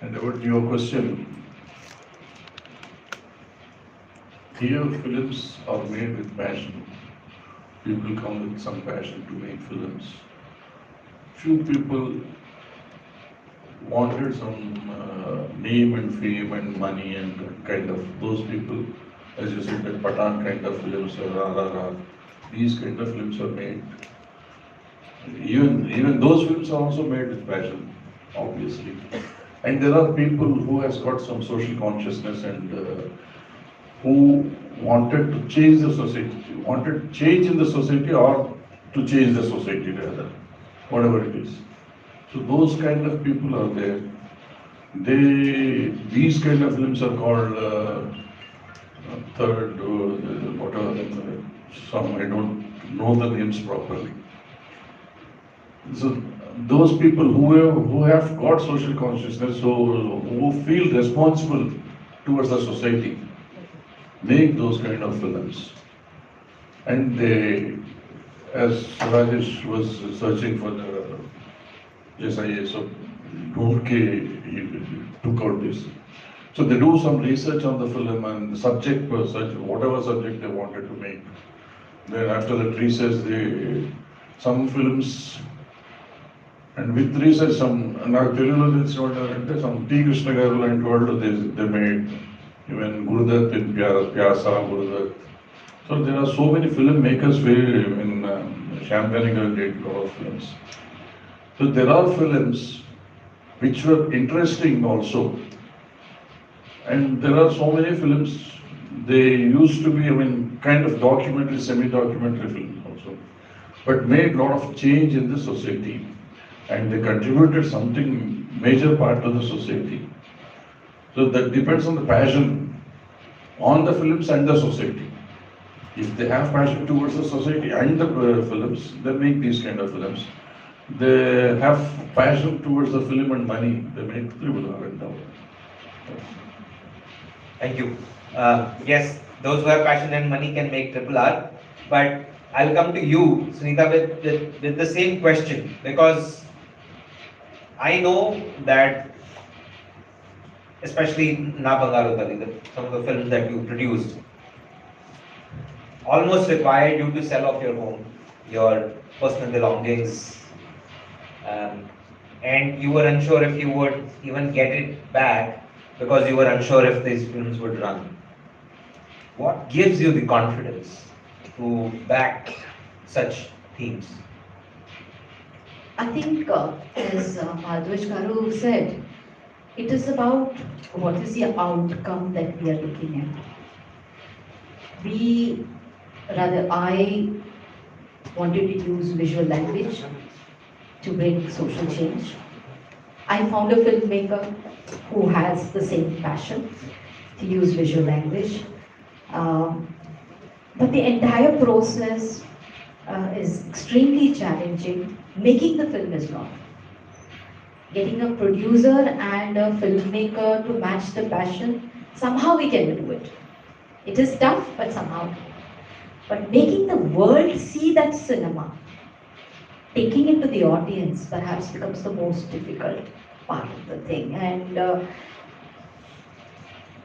And about your question, here films are made with passion. People come with some passion to make films. Few people wanted some name and fame and money and kind of those people, as you said, that Patan kind of films or RRR, these kind of films are made. Even those films are also made with passion, obviously. And there are people who has got some social consciousness and who wanted to change the society, wanted change in the society or to change the society rather, whatever it is. So those kind of people are there. These kind of films are called third, whatever, some I don't know the names properly. So those people who have got social consciousness, who feel responsible towards the society, make those kind of films. And they, as Rajesh was searching for the SIA, so he took out this. So they do some research on the film and the subject per such, whatever subject they wanted to make. Then after that research, some films, and with research, some some T. Krishna Garu and world they made, even Gurudat in Pyasa, Gurudat. So there are so many filmmakers in championing a great lot of films. So there are films which were interesting also. And there are so many films, they used to be, kind of documentary, semi-documentary films also, but made a lot of change in the society. And they contributed something major part to the society. So that depends on the passion on the films and the society. If they have passion towards the society and the films, they make these kind of films. They have passion towards the film and money, they make RRR and all. Thank you. Yes, those who have passion and money can make RRR, but I'll come to you, Sunita, with the same question, because I know that, especially Na Bangaru Tali, some of the films that you produced, almost required you to sell off your home, your personal belongings, and you were unsure if you would even get it back because you were unsure if these films would run. What gives you the confidence to back such themes? I think, as Bharadwaj Garu said, it is about what is the outcome that we are looking at. I wanted to use visual language to bring social change. I found a filmmaker who has the same passion to use visual language. But the entire process is extremely challenging. Making the film is not. Getting a producer and a filmmaker to match the passion, somehow we can do it. It is tough, but somehow. But making the world see that cinema, taking it to the audience, perhaps becomes the most difficult part of the thing. And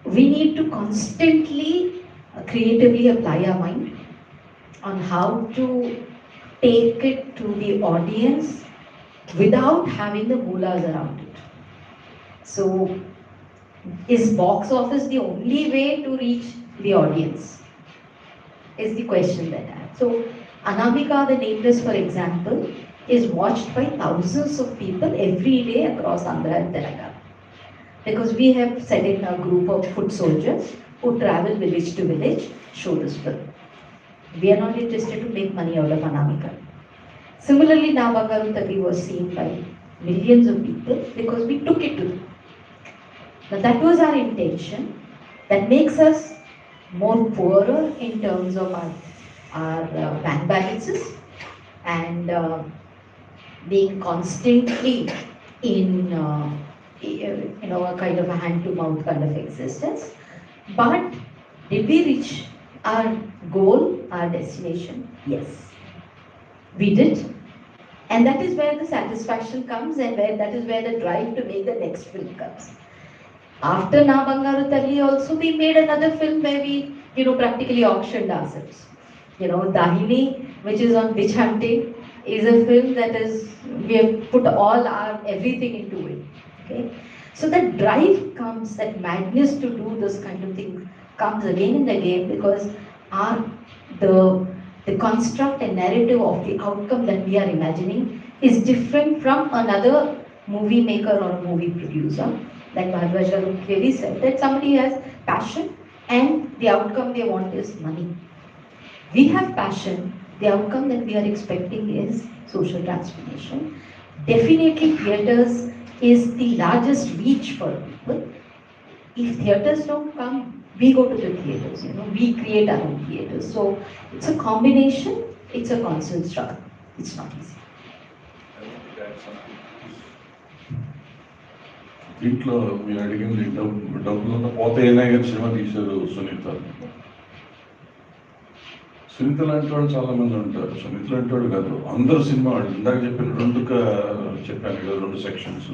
we need to constantly, creatively apply our mind on how to take it to the audience without having the mullahs around it. So, is box office the only way to reach the audience? Is the question that I have. So, Anamika, the Nameless, for example, is watched by thousands of people every day across Andhra and Telangana. Because we have set in a group of foot soldiers who travel village to village, show this film. We are not interested to make money out of Anamika. Similarly, Na Bangaru Tali was seen by millions of people because we took it to them. Now that was our intention. That makes us more poorer in terms of our bank balances and being constantly in a kind of a hand-to-mouth kind of existence. But did we reach our goal, our destination? Yes, we did. And that is where the satisfaction comes and that is where the drive to make the next film comes. After Na Bangaru Talli also, we made another film where we, practically auctioned ourselves. Dahini, which is on witch hunting, is a film that is, we have put all our everything into it. Okay? So that drive comes, that madness to do this kind of thing comes again and again because our the construct and narrative of the outcome that we are imagining is different from another movie maker or a movie producer. Like Bharadwaj Garu clearly said, that somebody has passion and the outcome they want is money. We have passion, the outcome that we are expecting is social transformation. Definitely theatres is the largest reach for people. If theatres don't come, we go to the theatres, we create our own theatres. So it's a combination, it's a constant struggle. It's not easy. దీంట్లో మీరు అడిగింది డబ్బులు పోతాయినా కానీ cinema తీశారు సునీత లాంటి వాళ్ళు చాలా మంది ఉంటారు. సునీత లాంటి వాళ్ళు కాదు, అందరు సినిమా వాళ్ళు. ఇందాక చెప్పాను కదా, 2 sections.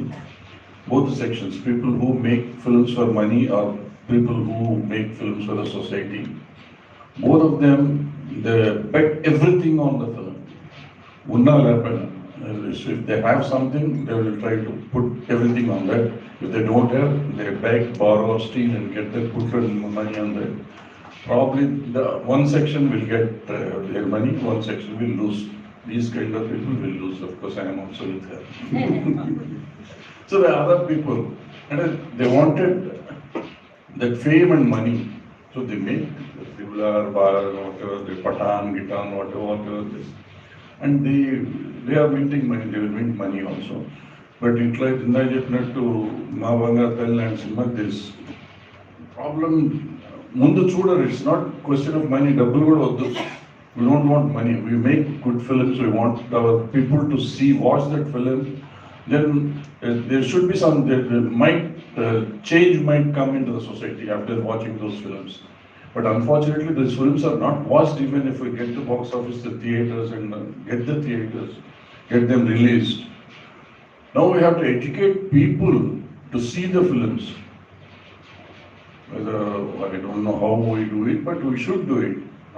Both the sections, people who make films for money or people who make films for the society. Both of them, they bet everything on the film. Unna lepena. If they have something, they will try to put everything on that. If they don't have, they beg, borrow, or steal and get their put money on that. Probably the one section will get their money, one section will lose. These kind of people will lose. Of course, I am also with her. So the other people, and they wanted that fame and money. So they make Tribhular, Bar, whatever, the Patan, Gitan, whatever this. And they are minting money, they will mint money also. But it's like in to Mavanga, Tel and Simha, this problem. Mundu Chudar, it's not question of money, double good. We don't want money. We make good films, we want our people to see, watch that film. Then there should be some, change might come into the society after watching those films. But unfortunately, these films are not watched even if we get the box office, the theatres, and get the theatres, get them released. Now we have to educate people to see the films. I don't know how we do it, but we should do it.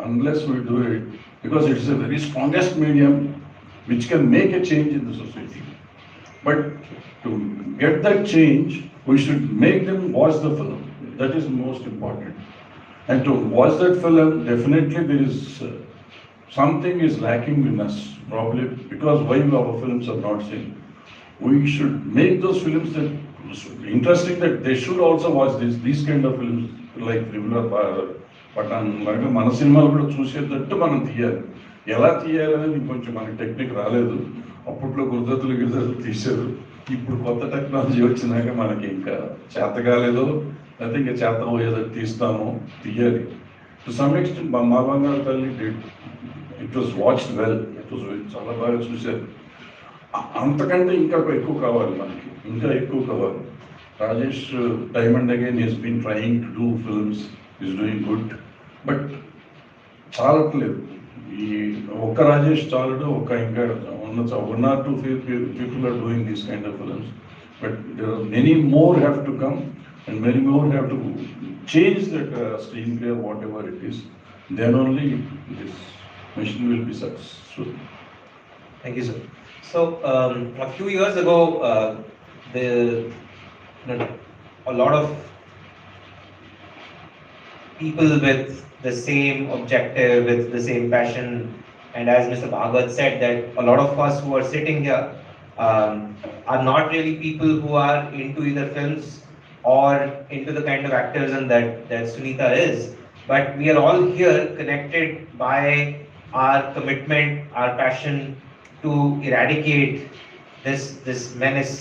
Unless we do it, because it's the very strongest medium which can make a change in the society. But to get that change, we should make them watch the film. That is most important. And to watch that film, definitely there is something is lacking in us, probably because why our films are not seen. We should make those films that interesting, that they should also watch these kind of films like Tribhular, Patan, like మన సినిమాలు కూడా చూసేటట్టు మనం తీయాలి. ఎలా తీయాలనేది కొంచెం మనకి technique రాలేదు. అప్పట్లో గుర్దతులు తీశారు. ఇప్పుడు కొత్త టెక్నాలజీ వచ్చినాక మనకి ఇంకా చేత కాలేదో, లేకపోతే ఇంకా చేత పోయేదో తీస్తాము, తీయాలి. టు సమ్ ఎక్స్టెంట్ మా బంగారు తల్లి it was watched well, it was చాలా బాగా చూశారు. అంతకంటే ఇంకా ఎక్కువ కావాలి మనకి, ఇంకా ఎక్కువ కావాలి. Rajesh time and again he's been trying to do films, is doing good, but చాలట్లేదు. ఈ ఒక్క రాజేష్ చాలడు, ఇంకా ఉన్న 1 or 2 people are doing these kind of films, but there are many more have to come and many more have to change that screenplay or whatever it is. Then only this mission will be successful. Thank you, sir. So a few years ago, a lot of people with the same objective, with the same passion, and as Mr. Bhagwat said, that a lot of us who are sitting here are not really people who are into either films or into the kind of activism that Sunita is, but we are all here connected by our commitment, our passion to eradicate this menace,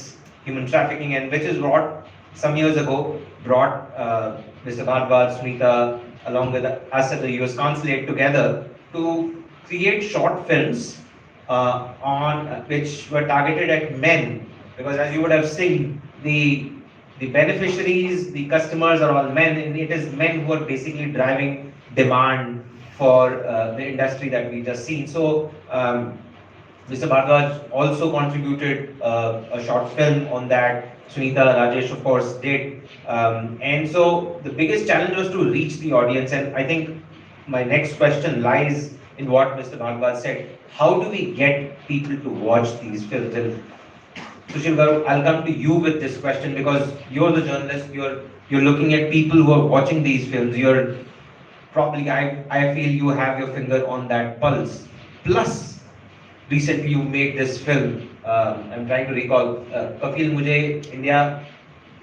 human trafficking, and which is what some years ago brought Mr. Bharadwaj, Sunita, along with us at the US Consulate together to create short films which were targeted at men, because as you would have seen, the beneficiaries, the customers are all men, and it is men who are basically driving demand for the industry that we just seen. So Mr. Bharadwaj also contributed a short film on that. Sunita, Rajesh, of course, did. And so the biggest challenge was to reach the audience. And I think my next question lies in what Mr. Bhardwaj said. How do we get people to watch these films? And Sushil Garu, I'll come to you with this question because you're the journalist. You're looking at people who are watching these films. You're probably, I feel you have your finger on that pulse. Plus, recently you made this film. I'm trying to recall. Kapil, mujhe India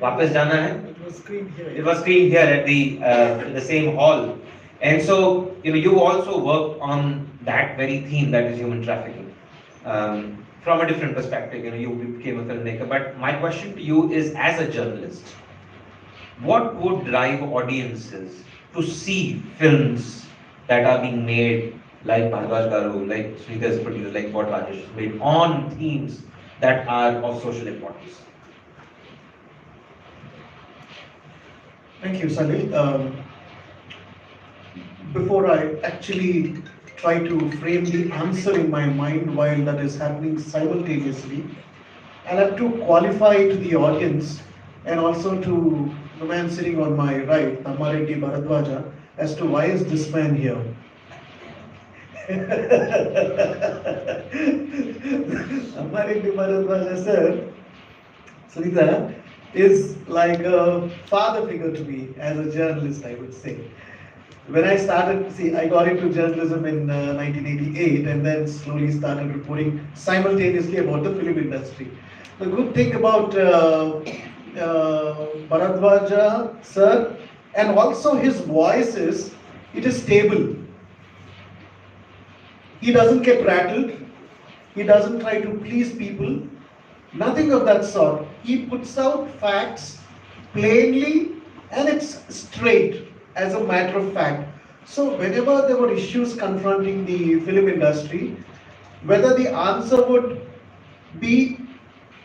वापस जाना है. It was screened here. It was screened here at the same hall, and so you also worked on that very theme, that is human trafficking, from a different perspective. You became a filmmaker. But my question to you is, as a journalist, what would drive audiences to see films that are being made like Bharadwaj Garu, like Sunita's produced, like what Rajesh has made on themes that are of social importance? Thank you, Salil. Before I actually try to frame the answer in my mind while that is happening simultaneously, I'll have to qualify to the audience and also to the man sitting on my right, Tammareddy Bharadwaj, as to why is this man here. Tammareddy Bharadwaj, sir, Sunita, is like a father figure to me as a journalist, I would say. When I started, I got into journalism in 1988 and then slowly started reporting simultaneously about the film industry. The good thing about Bharadwaj sir, and also his voice is, it is stable. He doesn't get rattled. He doesn't try to please people. Nothing of that sort. He puts out facts plainly and it's straight as a matter of fact. So whenever there were issues confronting the film industry, whether the answer would be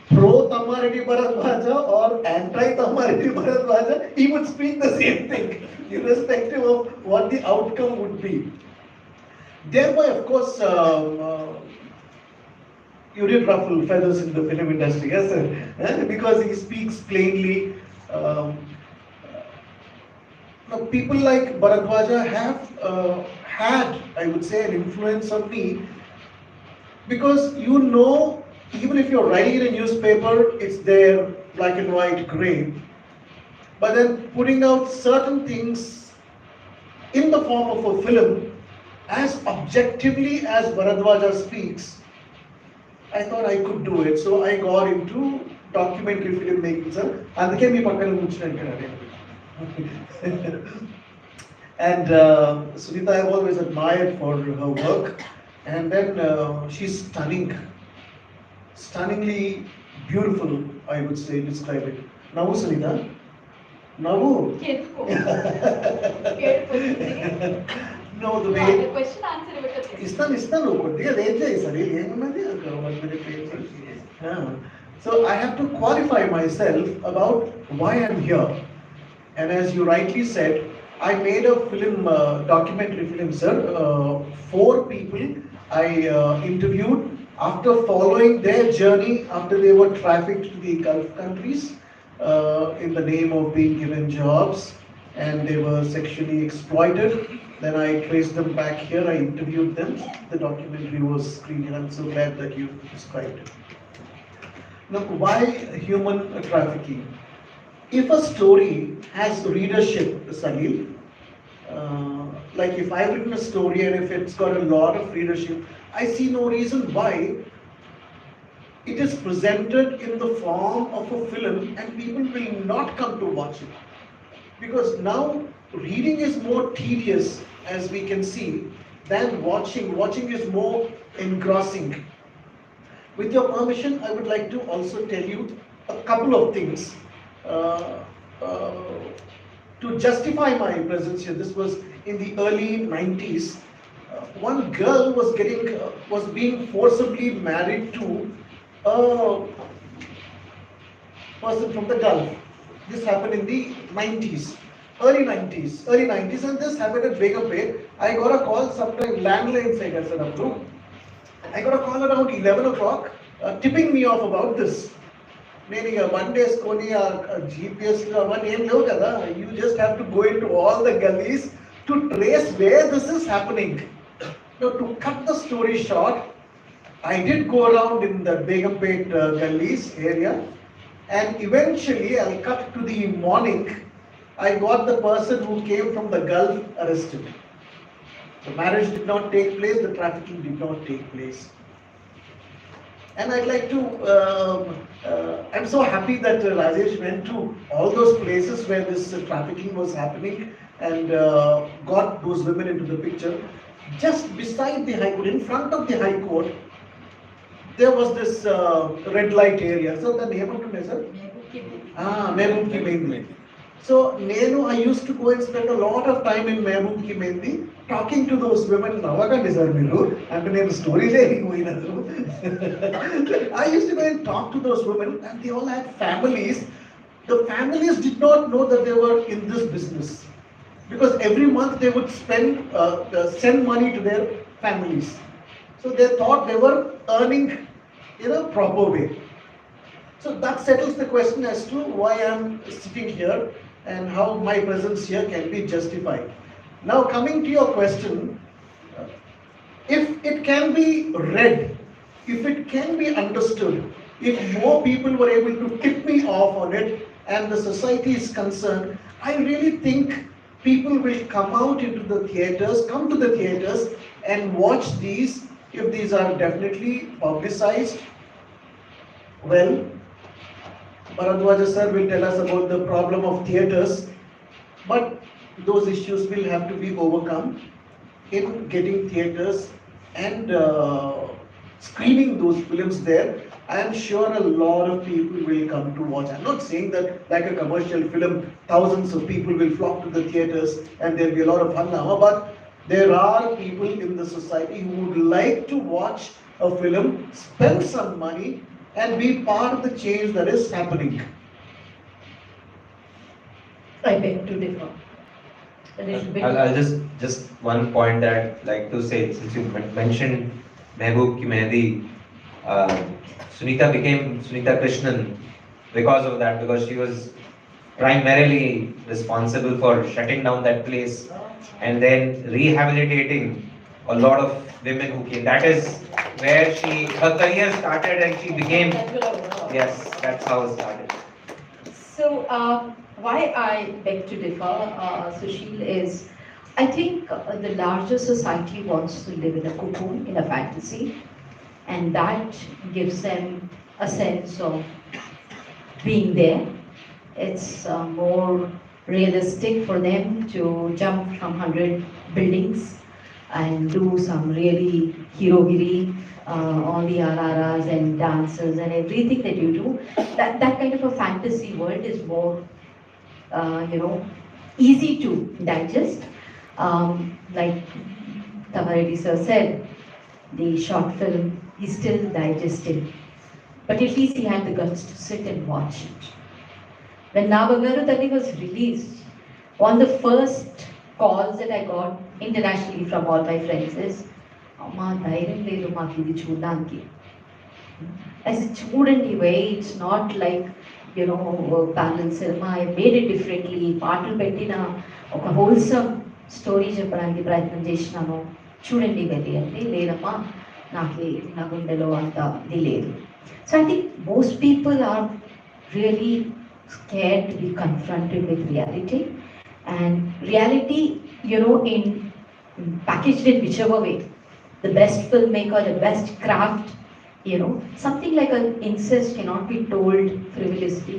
pro Tammareddy Bharadwaj or anti Tammareddy Bharadwaj, he would speak the same thing, irrespective of what the outcome would be. Thereby, of course, you did ruffle feathers in the film industry, yes sir? Because he speaks plainly. People like Bharadwaj have had, I would say, an influence on me, because even if you're writing in a newspaper, it's there, black and white, gray. But then putting out certain things in the form of a film, as objectively as Bharadwaj speaks, I thought I could do it. So I got into documentary filmmaking, sir. And and Sunita I've always admired for her work. And then she's stunning. Stunningly beautiful, I would say, describe it. Now, Sunita? Now? No, the way. The question answer So I have to qualify myself about why I'm here. And as you rightly said, I made a film, documentary film, sir. 4 people I interviewed after following their journey after they were trafficked to the Gulf countries in the name of being given jobs, and they were sexually exploited. Then I traced them back here, I interviewed them. The documentary was screened, and I'm so glad that you described it. Now, why human trafficking? If a story has readership, Salil, like if I've written a story and if it's got a lot of readership, I see no reason why it is presented in the form of a film and people will not come to watch it. Because now reading is more tedious, as we can see, than watching. Watching is more engrossing. With your permission, I would like to also tell you a couple of things to justify my presence here. This was in the early 90s. One girl was being forcibly married to a person from the Gulf. This happened in the 90s, early 90s, and this happened at Begum Bay. I got a call sometime, landline se set up to. I got a call around 11 o'clock, tipping me off about this. నేను ఇక బండి వేసుకొని ఆ GPS అవన్నీ ఏం లేవు కదా. You just have to go into all the gullies to trace where this is happening. Now, to cut the story short, I did go around in the Begumpet gullies area, and eventually I'll cut to the morning. I got the person who came from the Gulf arrested. The marriage did not take place, the trafficking did not take place. And I'd like to, I'm so happy that Rajesh went to all those places where this trafficking was happening and got those women into the picture. Just beside the High Court, in front of the High Court, there was this red light area. So the name of the sir? Mehboob Ki Mehndi. So I used to go and spend a lot of time in Mehboob Ki Mehndi talking to those women. Navakandi sir meeru ante nenu story leyipoyinadu. I used to go and talk to those women, and they all had families. The families did not know that they were in this business, because every month they would send money to their families. So they thought they were earning in a proper way. So that settles the question as to why I am sitting here and how my presence here can be justified. Now, coming to your question, if it can be read, if it can be understood, if more people were able to tip me off on it and the society is concerned, I really think people will come to the theatres and watch these if these are definitely publicized well. Bharadwaj sir will tell us about the problem of theatres, but those issues will have to be overcome in getting theatres and screening those films there. I am sure a lot of people will come to watch. I'm not saying that like a commercial film, thousands of people will flock to the theatres and there will be a lot of hangama, but there are people in the society who would like to watch a film, spend some money, and be part of the change that is happening. I beg to differ. I'll just one point that I'd like to say, since you mentioned Mehboob Ki Mehndi, Sunita became Sunita Krishnan because of that, because she was primarily responsible for shutting down that place and then rehabilitating a lot of women who came. That is where her career started, and she became, yes, that's how it started. So, why I beg to differ, Sushil, is I think the larger society wants to live in a cocoon, in a fantasy, and that gives them a sense of being there. It's more realistic for them to jump from 100 buildings and do some really hero-giri, all the RRRs and dances and everything that you do. That kind of a fantasy world is more, easy to digest. Like Tammareddy sir said, the short film is still digesting, but at least he had the guts to sit and watch it. When Na Bangaru Tani was released, one of the first calls that I got internationally from all my friends is, "Amma, dhairyam ledu maaku idi chudanki." I said, "Chudandi way, it's not like, parallel cinema. I made it differently. Paatlu pettina oka wholesome story చెప్పడానికి ప్రయత్నం చేసినాను. చూడండి వెళ్ళి అంటే లేదమ్మా, నా గుండెలో అంత ఇది లేదు." So I think most people are really scared to be confronted with reality, and reality, in packaged in whichever way, the best filmmaker, the best craft, something like an incest cannot be told frivolously,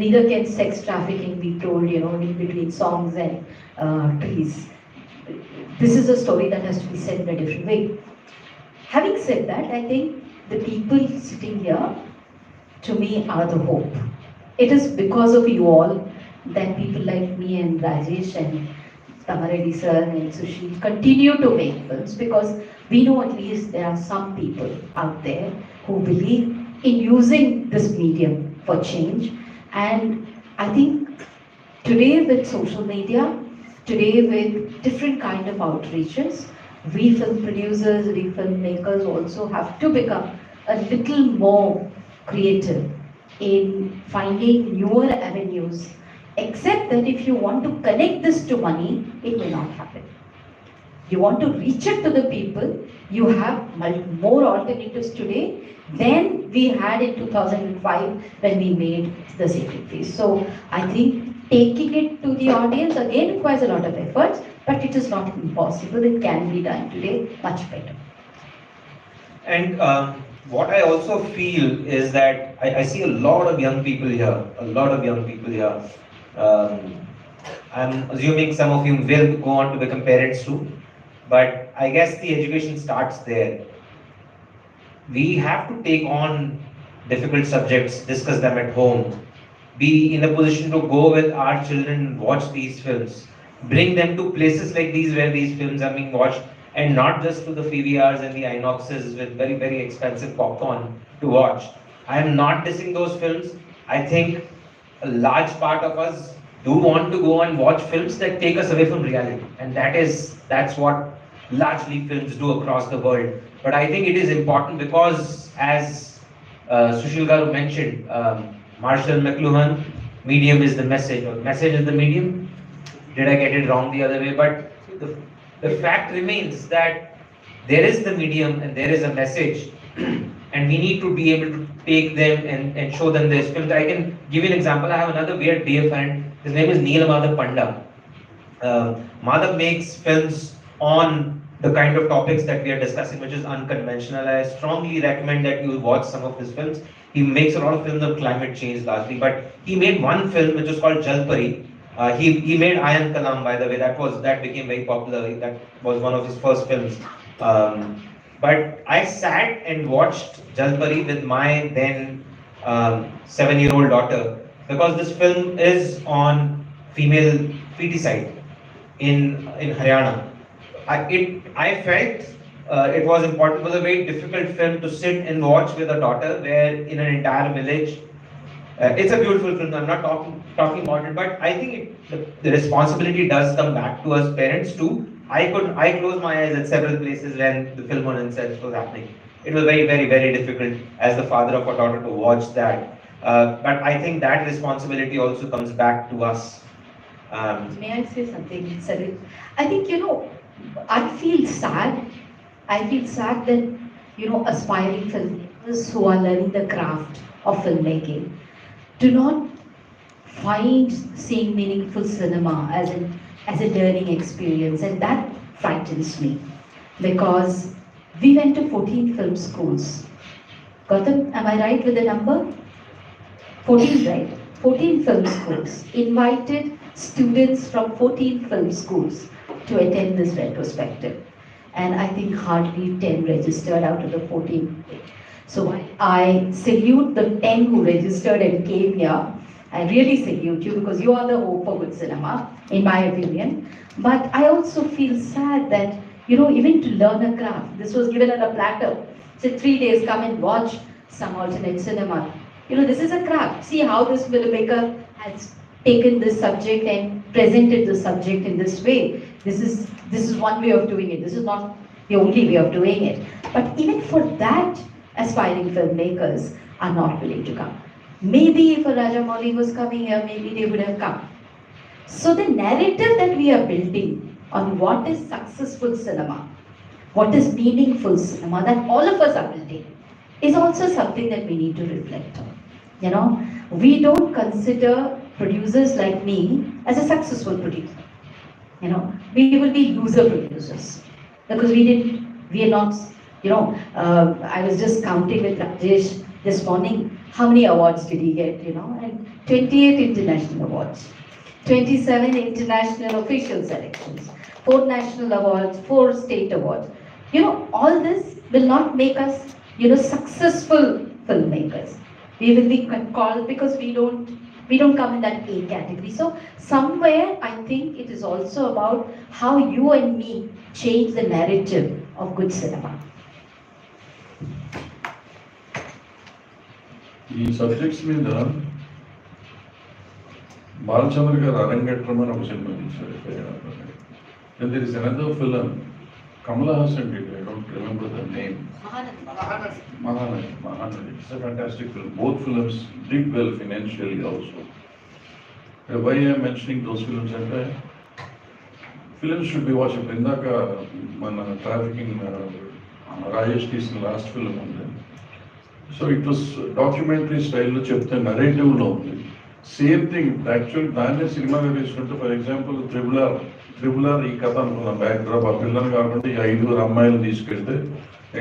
neither can sex trafficking be told, in between songs and trees. This is a story that has to be said in a different way. Having said that, I think the people sitting here, to me, are the hope. It is because of you all that people like me and Rajesh and Tammareddy sir and Sushil continue to make films, because we know at least there are some people out there who believe in using this medium for change. And I think today with social media, today with different kind of outreaches, we film producers, we filmmakers also have to become a little more creative in finding newer avenues, except that if you want to connect this to money, it will not happen. You want to reach it to the people, you have more alternatives today than we had in 2005 when we made the Sacred Feast. So I think taking it to the audience again requires a lot of efforts, but it is not impossible. It can be done today much better. And what I also feel is that I see a lot of young people here, I'm assuming some of you will go on to become parents too, but I guess the education starts there. We have to take on difficult subjects, discuss them at home, be in a position to go with our children and watch these films, bring them to places like these where these films are being watched, and not just to the PVRs and the Inoxes with very, very expensive popcorn to watch. I am not dissing those films. I think a large part of us do want to go and watch films that take us away from reality, and that's what largely films do across the world. But I think it is important because, as Sushil Garu mentioned, Marshall McLuhan, medium is the message, or message is the medium. Did I get it wrong the other way? But the fact remains that there is the medium and there is a message, and we need to be able to take them and show them these films. I can give you an example. I have another weird dear friend. His name is Neil Madhav Panda. Madhav makes films on the kind of topics that we are discussing, which is unconventional. I strongly recommend that you watch some of his films. He makes a lot of films of climate change largely, but he made one film which was called Jalpari. He made Ayan Kalam, by the way. That became very popular. That was one of his first films. But I sat and watched Jalpari with my then 7-year-old daughter, because this film is on female feticide in Haryana. I felt it was important. It was a very difficult film to sit and watch with a daughter, where in an entire village. It's a beautiful film. I'm not talking about it, but I think the responsibility does come back to us parents too. I closed my eyes at several places when the film on incest was happening. It was very, very, very difficult as the father of a daughter to watch that. But I think that responsibility also comes back to us. May I say something, Saril? I think, I feel sad. I feel sad that, aspiring filmmakers who are learning the craft of filmmaking do not find seeing meaningful cinema as a learning experience, and that frightens me, because we went to 14 film schools. Gautam, am I right with the number? 14, right? 14 film schools invited students from 14 film schools to attend this retrospective, and I think hardly 10 registered out of the 14. So I salute the 10 who registered and came here. I really salute you, because you are the hope for good cinema, in my opinion. But I also feel sad that, even to learn a craft, this was given on a platter. Say 3 days, come and watch some alternate cinema. This is a craft. See how this filmmaker has taken this subject and presented the subject in this way. This is one way of doing it. This is not the only way of doing it. But even for that, aspiring filmmakers are not willing to come. Maybe if a Rajamouli was coming here, maybe they would have come. So the narrative that we are building on what is successful cinema, what is meaningful cinema, that all of us are building, is also something that we need to reflect on. We don't consider producers like me as a successful producer. We will be loser producers, because we are not, I was just counting with Rajesh this morning, how many awards did he get, and 28 international awards, 27 international official selections, 4 national awards, 4 state awards. All this will not make us, successful filmmakers. We will be called, because we don't come in that A category. So somewhere I think it is also about how you and me change the narrative of good cinema. ఈ subjects మీద బాలచంద్ర గారు అరంగేట్రం అని ఒక cinema తీశారు. There is another film Kamala Hassan did, I don't remember the name. Mahanadi. It's a fantastic film. Both films did well financially also. Why I am mentioning those films అంటే films should be watched. ఇందాక మన trafficking Rajesh తీసిన last film ఉంది. So it was documentary స్టైల్లో చెప్తే నరేటివ్లో ఉంది. Same thing actual దాన్నే సినిమాగా తీసుకుంటే ఫర్ ఎగ్జాంపుల్ త్రిబుల్ ఆర్ ఈ కథ అనుకున్నాం. బ్యాక్డ్రాప్ ఆ పిల్లలు కాకుండా ఈ 5 అమ్మాయిలు తీసుకెళ్తే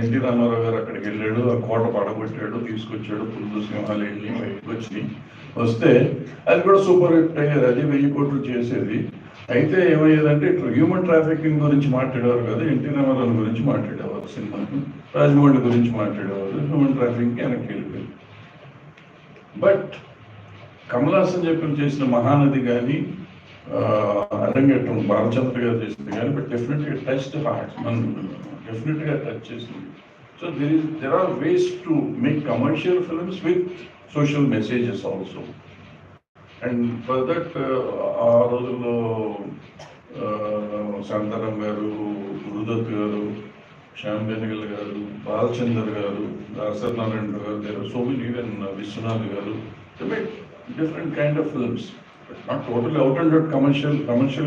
ఎన్టీ రామారావు గారు అక్కడికి వెళ్ళాడు, ఆ కోట పడగొట్టాడు, తీసుకొచ్చాడు, పుల్లు సింహాలు వెళ్ళి బయటకు వచ్చినాయి. వస్తే అది కూడా సూపర్ హిట్ అయ్యేది. అది 1000 కోట్లు చేసేది. అయితే ఏమయ్యేదంటే ఇట్లా హ్యూమన్ ట్రాఫికింగ్ గురించి మాట్లాడేవారు కదా, ఎన్టీ రామారావు గురించి మాట్లాడేవారు సినిమాకి, రాజమౌళి గురించి మాట్లాడేవారు, హ్యూమన్ ట్రాఫికింగ్కి వెనక్కి వెళ్ళిపోయింది. బట్ కమల్ హాసన్ చెప్పిన చేసిన మహానది కానీ అరంగేట్రం బాలచంద్ర గారు చేసింది కానీ బట్ డెఫినెట్గా టచ్ ద హార్ట్, మనం డెఫినెట్గా టచ్ చేసింది. So there are ways to make commercial films with social messages also. And for that ఆ రోజుల్లో శాంతారాం గారు, గురుదత్ గారు, శ్యామ్ బెనగల్ గారు, Balachander garu, Satyanarayana garu, there are so many, even Viswanath garu, different kind of films. Not total out and out commercial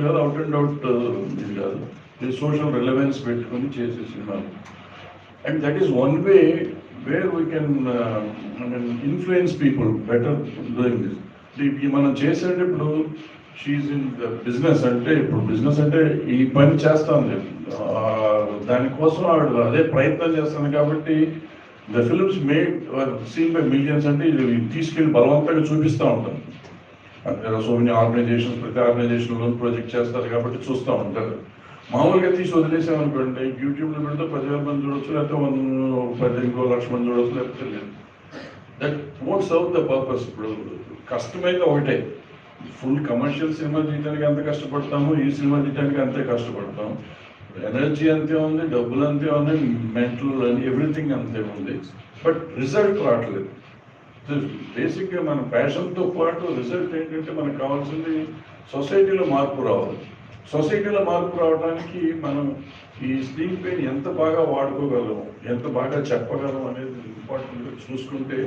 కాదు, out and out ఇది కాదు, ఇది social relevance పెట్టుకుని చేసే సినిమాలు. And that is one way where we can influence people better doing this. మనం చేసేది ఇప్పుడు షీఈ్ ఇన్ ద బిజినెస్ అంటే, ఇప్పుడు బిజినెస్ అంటే ఈ పని చేస్తాను దానికోసం ఆవిడ అదే ప్రయత్నం చేస్తాను కాబట్టి the films made seen by millions అంటే ఇది తీసుకెళ్ళి బలవంతంగా చూపిస్తూ ఉంటాను. సో మెనీ ఆర్గనైజేషన్స్, ప్రతి ఆర్గనైజేషన్లో ప్రాజెక్ట్ చేస్తారు కాబట్టి చూస్తూ ఉంటారు. మామూలుగా తీసి వదిలేసామనుకోండి, యూట్యూబ్లో పెడితే 10,000 మంది చూడొచ్చు, లేకపోతే 1,000,000 మంది చూడొచ్చు, లేకపోతే లేదు. That won't serve the purpose. ఇప్పుడు కష్టమైతే ఒకటే, ఫుల్ కమర్షియల్ సినిమా తీయడానికి ఎంత కష్టపడతాము, ఈ సినిమా తీయడానికి అంతే కష్టపడతాం. ఎనర్జీ అంతే ఉంది, డబ్బులు అంతే ఉన్నాయి, మెంటల్ అని ఎవ్రీథింగ్ అంతే ఉంది, బట్ రిజల్ట్ రావట్లేదు. బేసిక్గా మన ప్యాషన్తో పాటు రిజల్ట్ ఏంటంటే మనకు కావాల్సింది సొసైటీలో మార్పు రావాలి. సొసైటీలో మార్పు రావడానికి మనం ఈ స్క్రీన్ ప్లేని ఎంత బాగా వాడుకోగలం, ఎంత బాగా చెప్పగలం అనేది ఇంపార్టెంట్గా చూసుకుంటే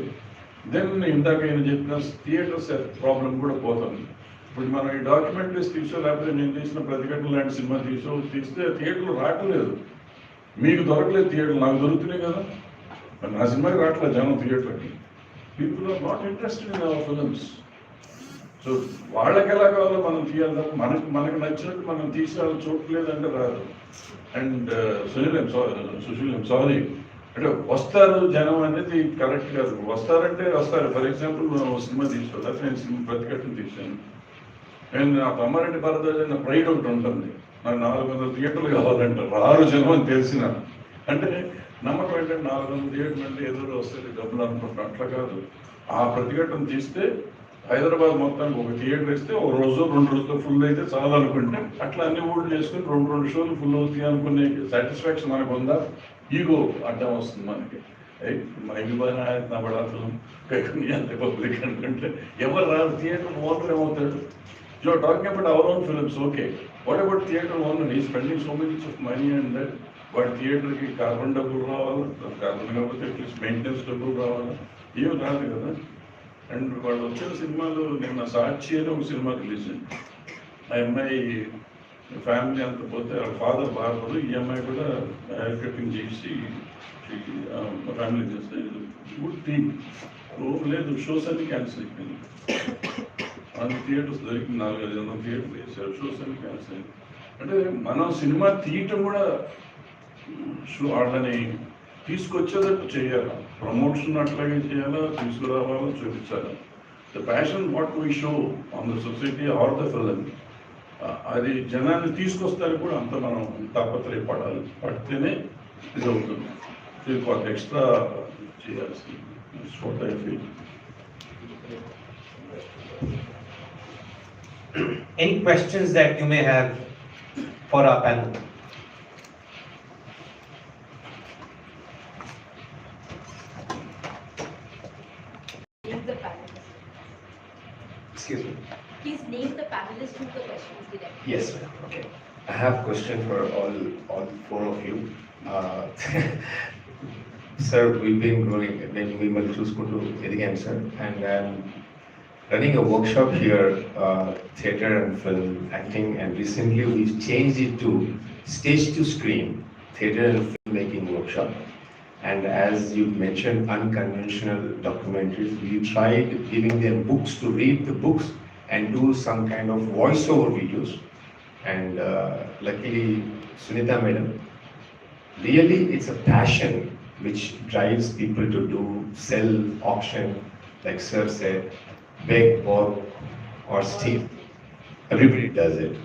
దెన్ ఇందాక నేను చెప్పిన థియేటర్స్ ప్రాబ్లం కూడా పోతుంది. ఇప్పుడు మనం ఈ డాక్యుమెంటరీస్ తీసో, లేకపోతే నేను తీసిన ప్రతిఘటన లాంటి సినిమా తీస్తే థియేటర్లు రావట్లేదు. మీకు దొరకలేదు థియేటర్లు, నాకు దొరుకుతున్నాయి కదా. మరి నా సినిమాకి రావట్లేదు జనం థియేటర్కి. People are not interested in our films. So వాళ్ళకి ఎలా కావాలో మనం తీయాలి తప్ప మనకు నచ్చినట్టు మనం తీసేయాలని చూడలేదంటే రాదు. అండ్ సుశీల్ సారీ అంటే వస్తారు జనం అనేది కరెక్ట్ కాదు. వస్తారంటే వస్తారు. ఫర్ ఎగ్జాంపుల్ సినిమా తీసుకోవాలి, నేను సినిమా ప్రతిఘటన తీశాను. నేను నా తమ్మారెడ్డి భారద్వాజ్ నా ప్రైడ్ ఒకటి ఉంటుంది, నాకు 400 థియేటర్లు కావాలంటారు, రారు జనం అని తెలిసిన. అంటే నమ్మకం ఏంటంటే 400 థియేటర్లు అంటే ఏదో వస్తుంది డబ్బులు అనుకుంటున్నాం. అట్లా కాదు. ఆ ప్రతిఘటన తీస్తే హైదరాబాద్ మొత్తానికి ఒక థియేటర్ ఇస్తే ఒక రోజు 2 రోజులు ఫుల్ అయితే చాలా అనుకుంటే, అట్లా అన్ని ఊళ్ళు చేసుకుని 2 షోలు ఫుల్ అవుతాయి అనుకునే సాటిస్ఫాక్షన్ మనకు ఉందా? ఈగో అడ్డం వస్తుంది మనకి. మైకి బాగా నా బడా ఫిల్మ్ అంతే పబ్లిక్ అనుకుంటే ఎవరు రాదు. థియేటర్ ఓనర్ ఏమవుతాడు? You are talking about our own films, okay. What about theatre owner? ఈ spending so much of money and that. వాడి థియేటర్కి కార్బన్ డబ్బులు రావాలి, కార్బన్ కాకపోతే అట్లీస్ట్ మెయింటెనెన్స్ డబ్బులు రావాలి, ఏమి రాదు కదా. అండ్ వాళ్ళు వచ్చిన సినిమాలు, నిన్న సాక్షి అని ఒక సినిమా రిలీజ్ అయింది. ఆ అమ్మాయి ఫ్యామిలీ అంత పోతే వాళ్ళ ఫాదర్ బార్బరు, ఈ అమ్మాయి కూడా హెయిర్ కటింగ్ చేసి ఫ్యామిలీ చేస్తే గుడ్ థింగ్. లేదు, షోస్ అన్ని క్యాన్సిల్ అయిపోయింది. అన్ని థియేటర్స్ దొరికింది, 400-500 థియేటర్లు వేసారు, షోస్ అన్ని క్యాన్సిల్ అయింది. అంటే మనం సినిమా తీయటం కూడా వాళ్ళని తీసుకొచ్చేటట్టు చేయాలి, ప్రమోషన్ అట్లాగే చేయాలా, తీసుకురావాలో చూపించాలి. The passion what we show on the society are the film, అది జనాన్ని తీసుకొస్తానికి కూడా అంత మనం తాపత్రయపడాలి. పడితేనే ఇది అవుతుంది. ఇది కొంత ఎక్స్ట్రా చేయాల్సింది. What I feel. Any questions that you may have for our panel? Name the panelist. Excuse me. Please name the panelists to the questions directly. Yes, ma'am. Okay. I have question for all four of you. Sir, we've been growing, when we were choosing again, sir, and running a workshop here, theatre and film acting, and recently we've changed it to stage to screen theatre and filmmaking workshop. And as you mentioned, unconventional documentaries, we tried giving them books to read the books and do some kind of voiceover videos. And luckily, Sunita madam, really it's a passion which drives people to do sell, auction, like sir said, beg, borrow, or steal. Everybody does it.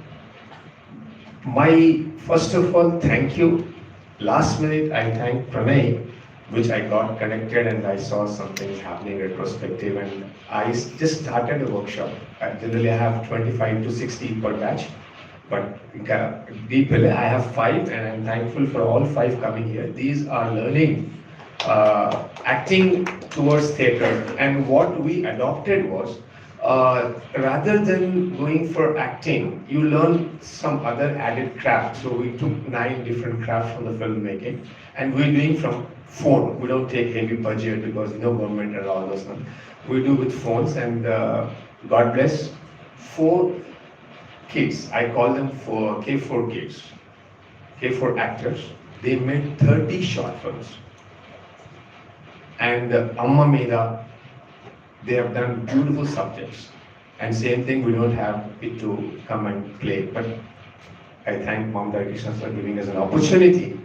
First of all, thank you. Last minute, I thank Pranay, which I got connected and I saw something happening retrospective, and I just started a workshop. Generally, I have 25 to 60 per batch. But people, I have 5, and I'm thankful for all 5 coming here. These are learning acting towards theatre, and what we adopted was rather than going for acting, you learn some other added craft. So we took 9 different crafts from the filmmaking, and we're doing from phone. We don't take heavy budget because government and all those stuff. We do with phones, and God bless 4 kids, I call them K4 kids, K4 actors. They made 30 short films. And Amma Meda, they have done beautiful subjects. And same thing, we don't have it to come and play. But I thank Ravindra Krishnan for giving us an opportunity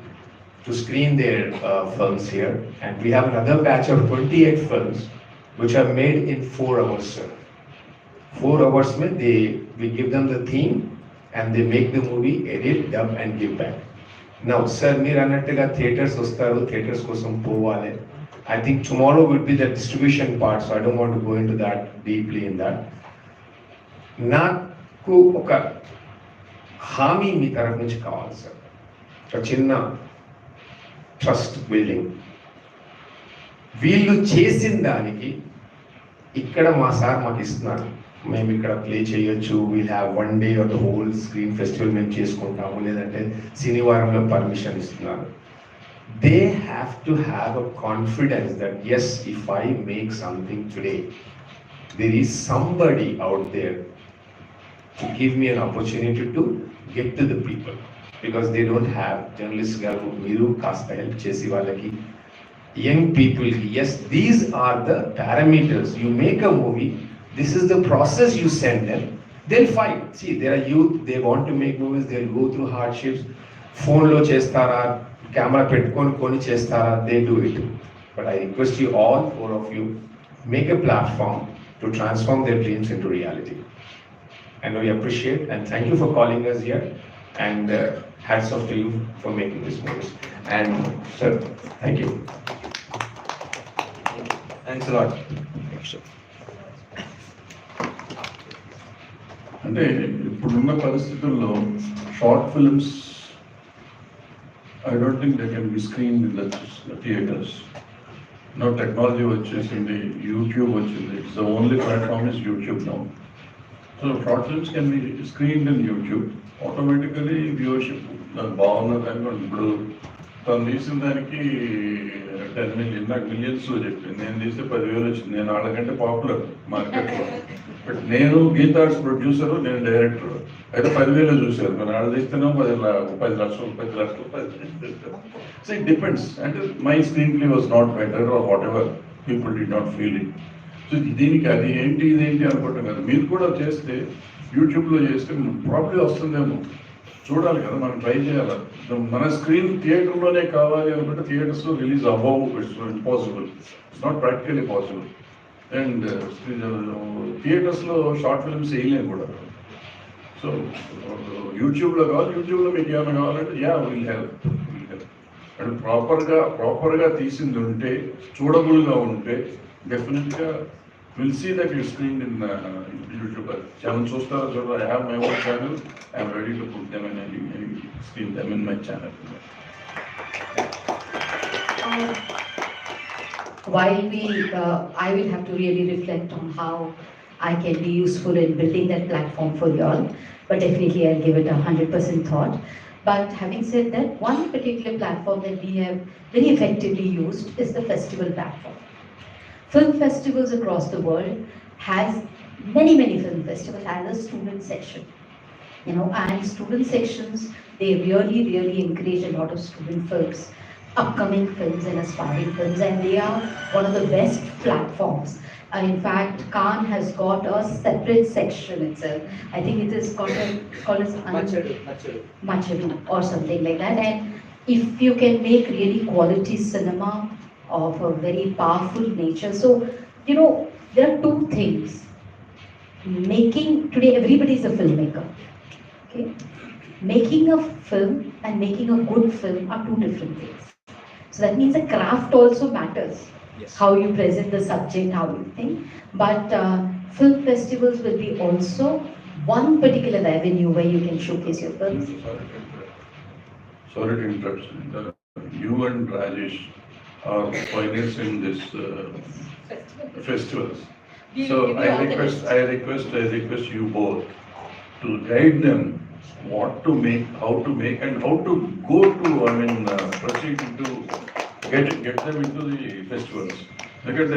to screen their films here. And we have another batch of 28 films which are made in 4 hours, sir. 4 hours mein we give them the theme and they make the movie, edit, dub and give back. Now, sir, meer annattuga theaters vastaru, theaters kosam povale. I think tomorrow would be the distribution part, so I don't want to go into that deeply in that. Naku oka హామీ మీ తరఫు నుంచి కావాలి sir. ఒక చిన్న trust building. వీళ్ళు చేసిన దానికి ఇక్కడ మా సార్ మాకు ఇస్తున్నారు. మేము ఇక్కడ ప్లే చేయొచ్చు, we'll have 1 day of the whole screen festival మేము చేసుకుంటాము, లేదంటే శనివారంలో పర్మిషన్ ఇస్తున్నారు. They have to have a confidence that yes, if I make something today, there is somebody out there to give me an opportunity to get to the people, because they don't have journalists garu meeru kasta help chesi vallaki young people. Yes, these are the parameters. You make a movie, this is the process you send them, they'll fight. See, there are youth, they want to make movies, they'll go through hardships. Phone lo chestara, camera petkoni koni chestara, they do it. But I request you all, 4 of you, make a platform to transform their dreams into reality. And we appreciate and thank you for calling us here, and hats off to you for making this movie. And sir, thank you. Thanks a lot. అంటే ఇప్పుడున్న పరిస్థితుల్లో short films I don't think they can be screen in the theatres. No technology వచ్చేసింది, YouTube వచ్చింది. It's the only platform is YouTube now. So short films can be screened in YouTube. Automatically viewership బాగున్నది అనుకోండి. ఇప్పుడు తను తీసిన దానికి 10 million, నాకు మిలియన్స్లో చెప్పింది. నేను తీస్తే 10,000 వచ్చింది. నేను వాళ్ళకంటే పాపులర్ మార్కెట్లో. బట్ నేను గీతార్ట్స్ ప్రొడ్యూసరు, నేను డైరెక్టర్. అయితే 10,000 చూశారు. నేను ఆడ తీస్తున్నాం 10 లక్షలు. So it depends. అంటే my screenplay was not better or whatever, people did not feel it. So దీనికి అది ఏంటి ఇదేంటి అనుకుంటాం కదా. మీరు కూడా చేస్తే, యూట్యూబ్లో చేస్తే ప్రాబ్లీ వస్తుందేమో, చూడాలి కదా, మనం ట్రై చేయాలి. మన స్క్రీన్ థియేటర్లోనే కావాలి అనుకుంటే థియేటర్స్లో రిలీజ్ అవ్వవు. It's impossible, it's not practically possible. And థియేటర్స్లో షార్ట్ ఫిల్మ్స్ వేయలేము కూడా. సో యూట్యూబ్లో కావాలి, యూట్యూబ్లో మీకు ఏమైనా కావాలంటే విల్ హెల్ప్. అండ్ ప్రాపర్గా తీసింది ఉంటే, చూడబుల్గా ఉంటే, డెఫినెట్గా will see that you screen in YouTube. Channel చూస్తారా చూడరా? I have my own channel. I'm ready to put them in screen them in my channel. While I will have to really reflect on how I can be useful in building that platform for you all. But definitely I'll give it 100% thought. But having said that, one particular platform that we have very effectively used is the festival platform. Film festivals across the world has many film festivals has a student section. And student sections, they really encourage a lot of student films, upcoming films and aspiring films, and they are one of the best platforms. In fact, Khan has got a separate section itself. I think it is called as Machadu or something like that. And if you can make really quality cinema of a very powerful nature, so there are two things. Today everybody is a filmmaker. Okay? Making a film and making a good film are two different things. So that means the craft also matters. Yes. How you present the subject, how you think. But film festivals will be also one particular avenue where you can showcase your films. Sorry to interrupt. You and Rajesh are pioneers in this festivals. So I request you both to guide them what to make, how to make, and how to go to, proceed to get them into the festivals. Because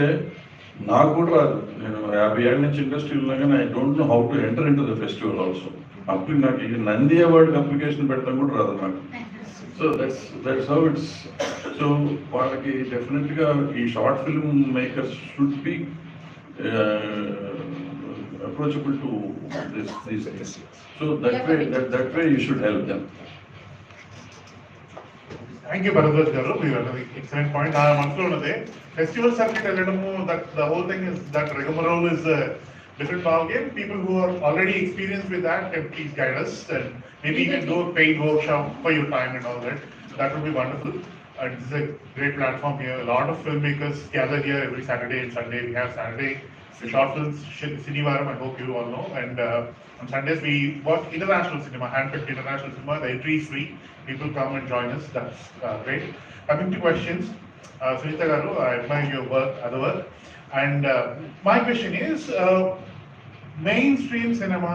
నాకు కూడా రాదు, నేను 50 ఏళ్ళ నుంచి ఇండస్ట్రీలో ఉన్నా కానీ I don't know how to enter in to the festival also. అప్పుడు నాకు ఈ నంది అవార్డుకి అప్లికేషన్ పెడతాం కూడా రాదు నాకు. So that's how it's. So వాళ్ళకి డెఫినెట్గా ఈ short film makers should be approachable to these things. So that way you should help them. Thank you, Bharadwaj garu. You have an excellent point. I am also on the festival circuit. That the whole thing is that rigmarole is a different ball game. People who are already experienced with that can please guide us, and maybe you can do a paid workshop for your time and all that. That would be wonderful. It's a great platform here. A lot of filmmakers gather here every Saturday and Sunday. We have Saturday short films, Sinivaram, I hope you all know. And on Sundays we watch international cinema, handpicked international cinema. The entry is free. People come and join us. That's great. Coming to questions, Sunita garu, I admire your work, other work. And my question is, mainstream cinema,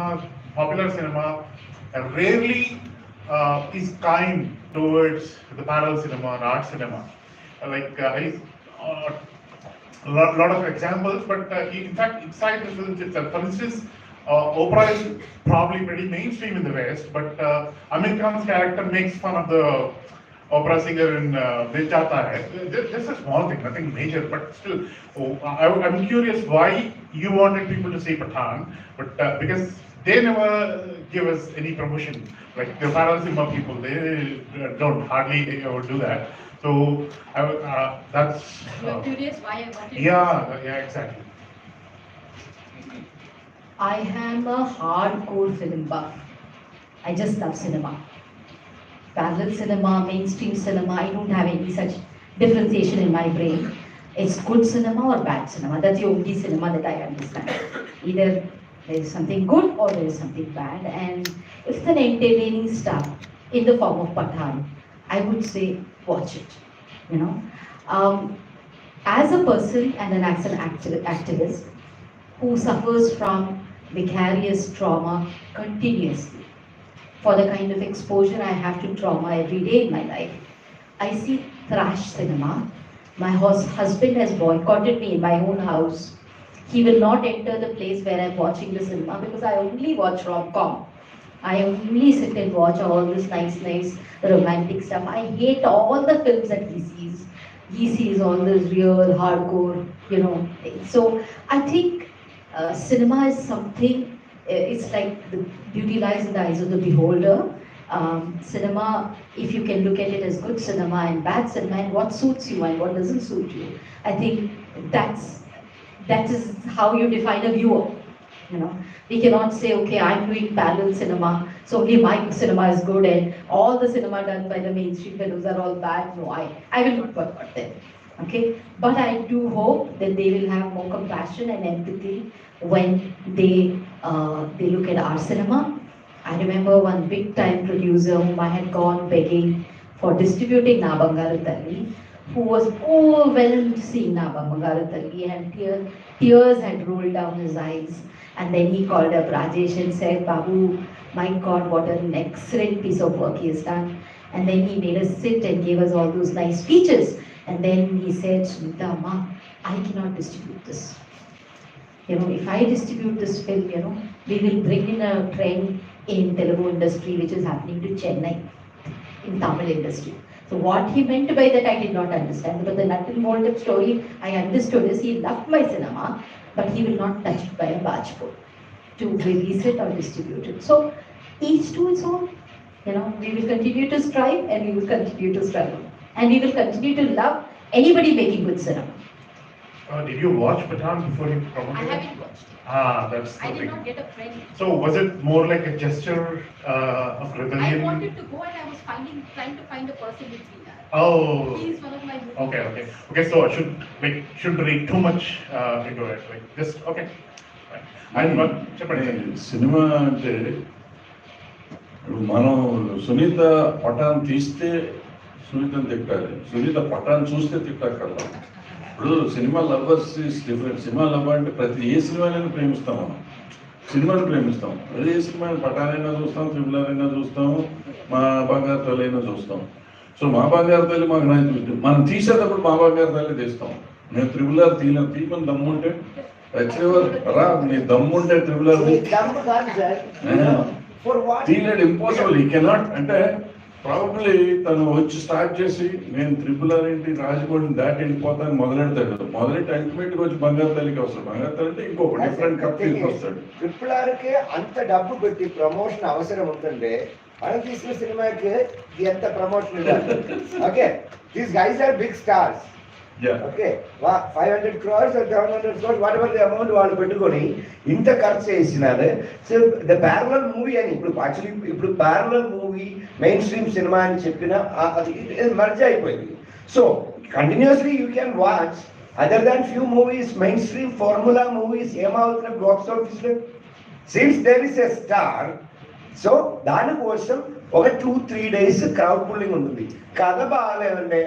popular cinema, rarely is kind towards the parallel cinema and art cinema. A lot of examples, but in fact, inside the films itself, for instance, opera is probably pretty mainstream in the West, but Amir Khan's character makes fun of the opera singer in Dil Chahta Hai. Just a small thing, nothing major, but still, I'm curious why you wanted people to say Pathan, but because they never give us any promotion. Like the parallel cinema people, they don't hardly ever do that. So that's. You're curious why I wanted. Yeah, exactly. I am a hardcore film buff. I just love cinema. Parallel cinema, mainstream cinema, I don't have any such differentiation in my brain. It's good cinema or bad cinema. That's the only cinema that I understand. Either there is something good or there is something bad. And if it's an entertaining stuff in the form of Pathan, I would say watch it. As a person and as an activist who suffers from vicarious trauma continuously, for the kind of exposure I have to trauma every day in my life, I see trash cinema. My husband has boycotted me in my own house. He will not enter the place where I'm watching the cinema because I only watch rom-com. I only sit and watch all this nice romantic stuff. I hate all the films that he sees. He sees all this real hardcore, things. So I think cinema is something. It's like the beauty lies in the eyes of the beholder. Cinema, if you can look at it as good cinema and bad cinema, and what suits you and what doesn't suit you, I think that is how you define a viewer. We cannot say, okay, I'm doing parallel cinema, so only my cinema is good and all the cinema done by the mainstream films are all bad. No, I will not boycott them. Okay, but I do hope that they will have more compassion and empathy when they look at our cinema. I remember one big time producer whom I had gone begging for distributing Na Bangaru Talli, who was overwhelmed seeing Naba Mangalatalli, and tears had rolled down his eyes. And then he called up Rajesh and said, Babu, my God, what an excellent piece of work he has done. And then he made us sit and gave us all those nice speeches. And then he said, Sunita, Ma, I cannot distribute this. If I distribute this film, we will bring in a trend in Telugu industry which is happening to Chennai, in Tamil industry. So what he meant by that I did not understand, but the nut and bolt of story I understood is he loved my cinema, but he will not touch it by a barge pole to release it or distribute it. So each to its own. We will continue to strive and we will continue to struggle. And we will continue to love anybody making good cinema. Did you watch Pathan before you promoted I it? haven't watched it. That's the I did thing. not get a friend. So was it more like a gesture of rebellion? I wanted to go and I was trying to find a person with me. Oh. He's one of my Okay. So I shouldn't read too much into it. Just okay. And what? Cinema అంటే మనం సునీత పటాన్ తీస్తే సునీతను తిట్టాలి, సునీత పటాన్ చూస్తే తిట్టక్కర్లా. ఇప్పుడు cinema lovers is different. Cinema love అంటే ఏ సినిమానైనా ప్రేమిస్తాం, మనం సినిమాని ప్రేమిస్తాం. అదే సినిమా పటానైనా చూస్తాం, త్రిబుల్ అయినా చూస్తాము, మా బంగారు తల్లి అయినా చూస్తాం. సో మా బంగారు తల్లి మాకు మనం తీసేటప్పుడు మా బంగారు తల్లి తీస్తాం. నేను త్రిబుల్ తీయమని దమ్ముంటే రా, నీ దమ్ముంటే త్రిబుల్ తీయలేడు, ఇంపాసిబుల్. ఈ కెనాట్. అంటే ప్రాబబ్లీ తను వచ్చి స్టార్ట్ చేసి నేను త్రిబుల్ ఏంటి రాజకోడిని దాటి వెళ్ళిపోతాను మొదలెడతాడు. మొదలెట్టి అల్టిమేట్గా వచ్చి బంగారు తల్లికి వస్తాడు. బంగారు తల్లి అంటే ఇంకొక డిఫరెంట్ కప్ తీసుకొస్తాడు. ట్రిపుల్ ఆర్కే అంత డబ్బు పెట్టి ప్రమోషన్ అవసరం ఉంటుంటే మనం తీసిన సినిమాకి ఎంత ప్రమోషన్ ఇవ్వాలి? Okay, these guys are big stars. Okay, 500 crores or 700 crores whatever the amount వాళ్ళు పెట్టుకొని ఇంత ఖర్చు చేసినారు. సో ద ప్యారలల్ మూవీ అని ఇప్పుడు parallel movie mainstream cinema అని చెప్పిన అది మర్జ్ అయిపోయింది. So continuously you can watch other than few movies, mainstream formula movies ఏమవుతున్నాయి బాక్స్ ఆఫీస్లో. Since there is a star, so దానికోసం ఒక 2-3 days క్రౌడ్ పుల్లింగ్ ఉంటుంది. కథ బాగాలేదంటే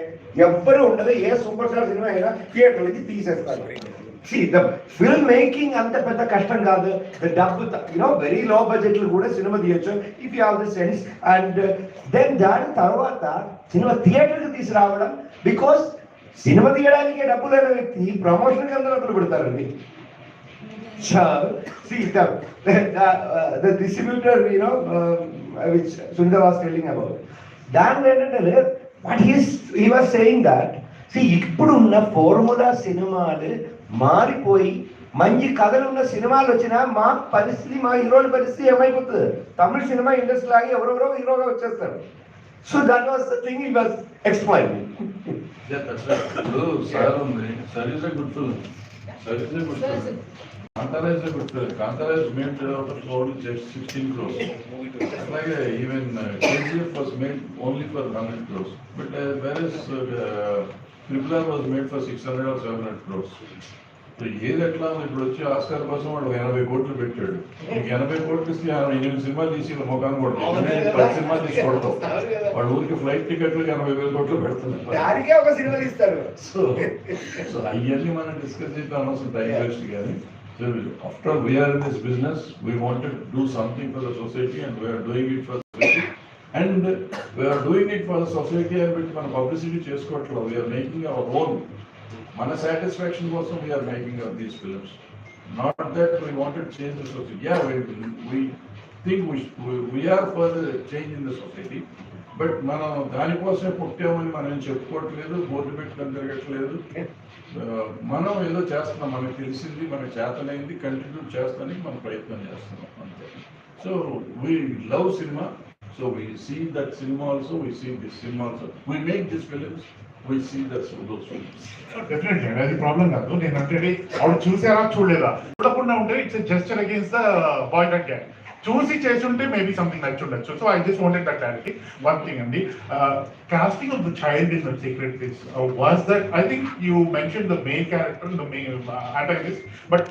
ఎవ్వరు ఉండదు, ఏ సూపర్ స్టార్ సినిమా అయినా థియేటర్ నుంచి తీసేస్తారు. ఫిల్మ్ మేకింగ్ అంత పెద్ద కష్టం కాదు. డబ్బు వెరీ లో బడ్జెట్లు కూడా సినిమా తీయచ్చు if you have the sense. And then దాని తర్వాత సినిమా థియేటర్కి తీసుకురావడం, బికాస్ సినిమా తీయడానికి డబ్బు లేని వ్యక్తి ప్రమోషన్కి అందరూ డబ్బులు పెడతారండి. See the distributor, which Sundar was telling about. But he was saying that, see, ఇప్పుడున్న ఫార్ములా సినిమాలు మారిపోయి మంచి కథలు ఉన్న సినిమాలు వచ్చినా మా పరిస్థితి, మా హీరోల పరిస్థితి ఏమైపోతుంది? తమిళ సినిమా ఇండస్ట్రీ లాగా ఎవరెవరో హీరోగా వచ్చేస్తారు. So that was the thing he was explaining. ఇప్పుడు సార్ ఉంది, sir is a good film, sir is a good film. Kantara is a good film. Kantara is made out of only just 16 crores. Like even KGF was made only for 100 crores. But whereas Triple R was made for 600 or 700 crores. So ఏది ఎట్లా ఉంది? ఇప్పుడు వచ్చి Oscar కోసం వాడు 80 కోట్లు పెట్టాడు. నీకు 80 కోట్లు ఇస్తే 8 సినిమాలు తీసి ముఖాన్ని కొడతాడు, 10 సినిమాలు తీసి కొడతావు. వాడు ఊరికి ఫ్లైట్ టికెట్లు 80,000 కోట్లు పెడుతున్నారు. ఒక సినిమా తీస్తారు. సో అవన్నీ మనం డిస్కస్ చేస్తే అనవసరం టైం వేస్ట్. కానీ so after all, we are in this business, we want to do something for the society and we are doing it for the society. And we are doing it for the society and with మన publicity చేసుకోవట్లేదు. We are making our own. మన satisfaction కోసం we are making up these films. Not that we wanted to change the society. Yeah, we think we are for the change in the society. But మనం దానికోసమే పుట్టామని మనం ఏం చెప్పుకోవట్లేదు, board పెట్టడం జరగట్లేదు. మనం ఏదో చేస్తున్నాం, మనకు తెలిసింది, మనకు చేతనైంది కంటిన్యూ చేస్తానికి మనం ప్రయత్నం చేస్తున్నాం అంతే. So we love cinema, so we see that cinema also, we see this cinema also, we make this films, we see that's those films. Definitely అది ప్రాబ్లం కాదు. నేను అంటే ఆవిడ చూసారా చూడలేదా చూడకుండా ఉంటే it's just a against the boycott gang. చూసి చేస్తుంటే మేబీ సంథింగ్ నచ్చి ఉండొచ్చు. So I just wanted that clarity. One thing అండి, casting of the child in the Secret Place, was that, I think you mentioned the main character, the main antagonist, but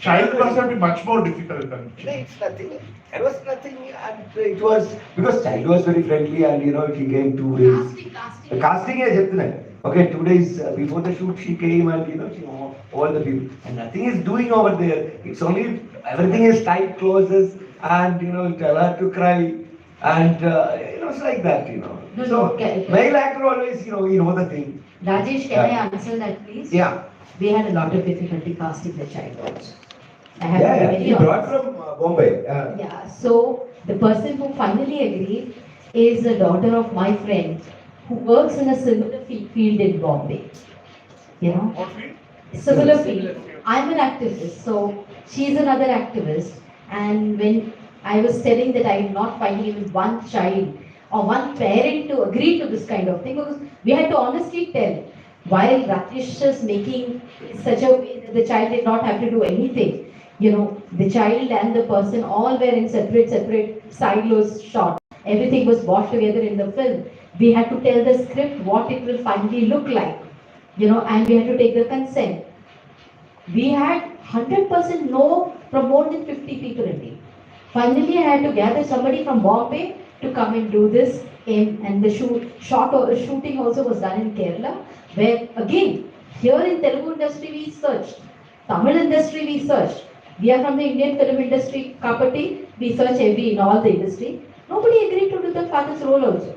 child was a bit much more difficult than. No, it's nothing. It was nothing, and it was because child was very friendly, and he came to his casting. Casting is చెప్తున్నాను. Okay, 2 days before the shoot, she came and she all the people, and nothing is doing over there. It's only everything is tight closes, and tell her to cry, and it's like that. No, So no, male actor always, you know the thing. Rajesh, can I answer that, please? Yeah. We had a lot of difficulty casting the child also. I have to be Yeah, very he brought honest. from Bombay. Yeah, so the person who finally agreed is the daughter of my friend who works in a similar field in Bombay. What field? Similar field. I'm an activist, so she's another activist. And when I was telling that I'm not finding even one child or one parent to agree to this kind of thing, because we had to honestly tell, while Rakesh is making such a way that the child did not have to do anything, the child and the person all were in separate silos shot. Everything was brought together in the film. We had to tell the script what it will finally look like, and we had to take the consent. We had 100% no from more than 50 people in it. Finally, I had to gather somebody from Bombay to come and do this. And the shooting also was done in Kerala, where again, here in Telugu industry we searched, Tamil industry we searched. We are from the Indian film industry, Kapati, we search in all the industry. Nobody agreed to do the father's role also.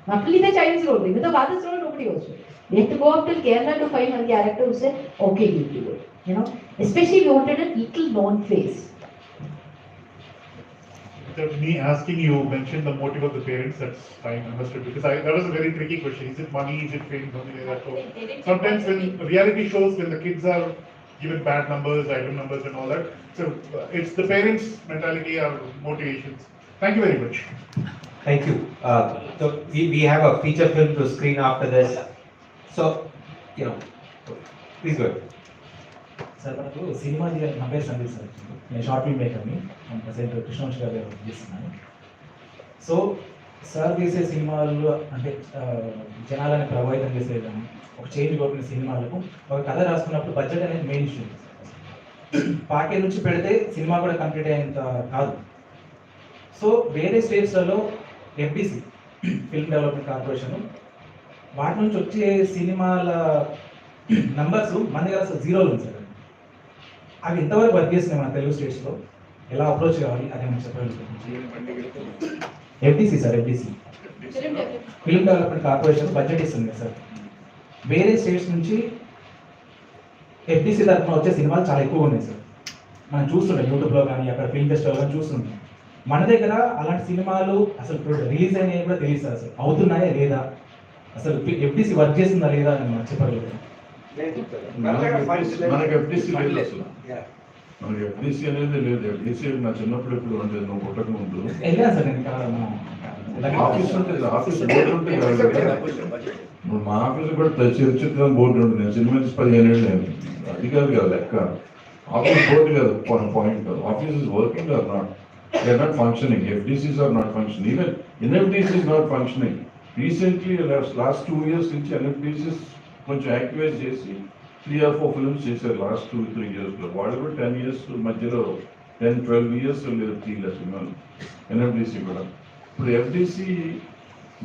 Not only the child's role, even the father's role, nobody also. We have to go up to Kerala to find one character who said, okay, you do it. Especially we wanted a little known face. Me asking you mentioned the motive of the parents, that's fine, understood, because that was a very tricky question. Is it money, is it fame, something like that? So sometimes when reality shows, when the kids are given bad numbers, item numbers and all that, so it's the parents' mentality or motivations. Thank you very much. Thank you. So we have a feature film to screen after this. So, please go ahead. Sir మనకు cinema నా పేరు Sandeep sir, నేను short film మేకర్ని, present Krishna Vamsi గారు చేస్తున్నాను. So sir తీసే సినిమాలు అంటే జనాలని ప్రభావితం చేసేదాన్ని, ఒక చేంజ్ కొట్టిన సినిమాలకు ఒక కథ రాసుకున్నప్పుడు బడ్జెట్ అనేది మెయిన్ ఇష్యూ. పార్టీ నుంచి పెడితే సినిమా కూడా కంప్లీట్ అయ్యేంత కాదు. సో వేరే స్టేట్స్లలో ఎఫ్డిసి, ఫిల్మ్ డెవలప్మెంట్ కార్పొరేషన్, వాటి నుంచి వచ్చే సినిమాల నంబర్స్ మన దగ్గర అసలు జీరోలు ఉంది సార్. అవి ఎంతవరకు వర్క్ చేస్తున్నాయి మన తెలుగు స్టేట్స్లో, ఎలా అప్రోచ్ కావాలి అదే మనం చెప్పగలుగుతాం. FDC sir, FDC film development corporation budget ఇస్తుంది కదా సార్. వేరే స్టేట్స్ నుంచి ఎఫ్డిసి తరఫున వచ్చే సినిమాలు చాలా ఎక్కువ ఉన్నాయి సార్. మనం చూస్తుంటాం యూట్యూబ్లో కానీ అక్కడ ఫిల్మ్ ఫెస్టివల్ కానీ చూస్తుంటాం. మన దగ్గర అలాంటి సినిమాలు అసలు రిలీజ్ అయినాయి కూడా తెలియదు సార్. అసలు అవుతున్నాయా లేదా, అసలు ఎఫ్డిసి వర్క్ చేస్తుందా లేదా అని మనం చెప్పగలుగుతాం. మనకి ఎఫ్డిసి లేదు అసలు. మనకి ఎఫ్డిసి అనేది లేదు. ఎఫ్డిసి నా చిన్నప్పుడు ఎప్పుడు ఉండేది, నువ్వు పుట్టక ముందు. వెళ్ళా సార్ నేను ఆఫీస్ ఉంటుంది, ఆఫీస్ బోర్డు ఉంటుంది. మా ఆఫీస్ కూడా చిత్రం బోర్డు ఉంటుంది. నేను సినిమా 15 ఏళ్ళు నేను, అది కాదు కదా లెక్క. ఆఫీస్ బోర్డు కాదు point. Office is working or not, they are not functioning. FDCs are not functioning. Even NFDC is not functioning. Recently last 2 years నుంచి ఎన్ఎఫ్డిసిస్ కొంచెం యాక్టివేట్ చేసి 3 or 4 ఫిల్మ్స్ చేశారు లాస్ట్ 2-3 yearsలో. వాళ్ళు కూడా 10 years మధ్యలో 10-12 years లేదు తీయలే సినిమాలు ఎన్ఎఫ్డిసి కూడా. ఇప్పుడు ఎఫ్డిసి